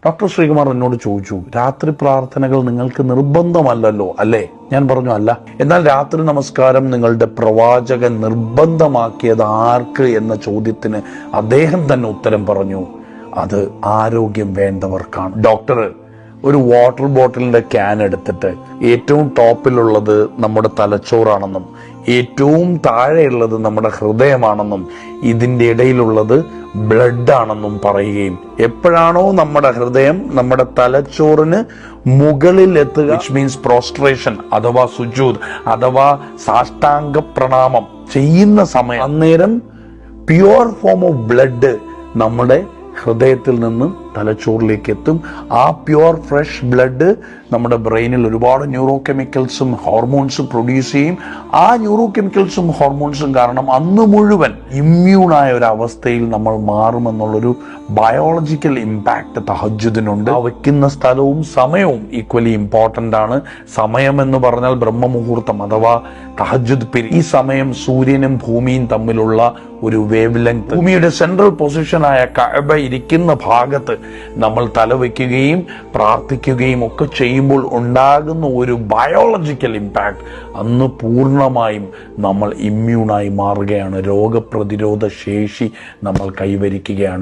Doctor Sreekumar എന്നോട് ചോദിച്ചു, രാത്രി പ്രാർത്ഥനകൾ നിങ്ങൾക്ക് നിർബന്ധമല്ലല്ലോ അല്ലേ? ഞാൻ പറഞ്ഞു അല്ല. എന്നാൽ രാത്രി നമസ്കാരം നിങ്ങളുടെ പ്രവാചകൻ നിർബന്ധമാക്കിയത് ആർക്ക് എന്ന ചോദ്യത്തിന് അദ്ദേഹം തന്നെ ഉത്തരം പറഞ്ഞു, അത് ആരോഗ്യം വേണ്ടവർക്കാണ്. ഡോക്ടർ ഒരു വാട്ടർ ബോട്ടിലിന്റെ ക്യാൻ എടുത്തിട്ട് ഏറ്റവും ടോപ്പിലുള്ളത് നമ്മുടെ തലച്ചോറാണെന്നും ഏറ്റവും താഴെയുള്ളത് നമ്മുടെ ഹൃദയമാണെന്നും ഇതിന്റെ ഇടയിലുള്ളത് ബ്ലഡ് ആണെന്നും പറയുകയും എപ്പോഴാണോ നമ്മുടെ ഹൃദയം നമ്മുടെ തലച്ചോറിന് മുകളിൽ എത്തുക, വിച്ച് മീൻസ് പ്രോസ്ട്രേഷൻ അഥവാ സുജൂദ് അഥവാ സാഷ്ടാംഗ പ്രണാമം ചെയ്യുന്ന സമയം, അന്നേരം പ്യുവർ ഫോം ഓഫ് ബ്ലഡ് നമ്മുടെ ഹൃദയത്തിൽ നിന്ന് തലച്ചോറിലേക്ക് എത്തും. ആ പ്യുവർ ഫ്രഷ് ബ്ലഡ് നമ്മുടെ ബ്രെയിനിൽ ഒരുപാട് ന്യൂറോ കെമിക്കൽസും ഹോർമോൺസും പ്രൊഡ്യൂസ് ചെയ്യും. ആ ന്യൂറോ കെമിക്കൽസും ഹോർമോൺസും കാരണം അന്ന് മുഴുവൻ ഇമ്മ്യൂണായ ഒരു അവസ്ഥയിൽ നമ്മൾ മാറുമെന്നുള്ളൊരു ബയോളജിക്കൽ ഇമ്പാക്ട് തഹജ്ജുദിനുണ്ട്. വയ്ക്കുന്ന സ്ഥലവും സമയവും ഈക്വലി ഇമ്പോർട്ടൻ്റ് ആണ്. സമയം എന്ന് പറഞ്ഞാൽ ബ്രഹ്മമുഹൂർത്തം അഥവാ തഹജ്ജുദ് പിരി. ഈ സമയം സൂര്യനും ഭൂമിയും തമ്മിലുള്ള ഒരു വേവ് ലെങ്ത്. ഭൂമിയുടെ സെൻട്രൽ പൊസിഷനായ കഅബ ഇരിക്കുന്ന ഭാഗത്ത് നമ്മൾ തലവെക്കുകയും പ്രാർത്ഥിക്കുകയും ഒക്കെ ചെയ്യുമ്പോൾ ഉണ്ടാകുന്ന ഒരു ബയോളജിക്കൽ ഇമ്പാക്ട്, അന്ന് പൂർണ്ണമായും നമ്മൾ ഇമ്മ്യൂണായി മാറുകയാണ്. രോഗപ്രതിരോധ ശേഷി നമ്മൾ കൈവരിക്കുകയാണ്.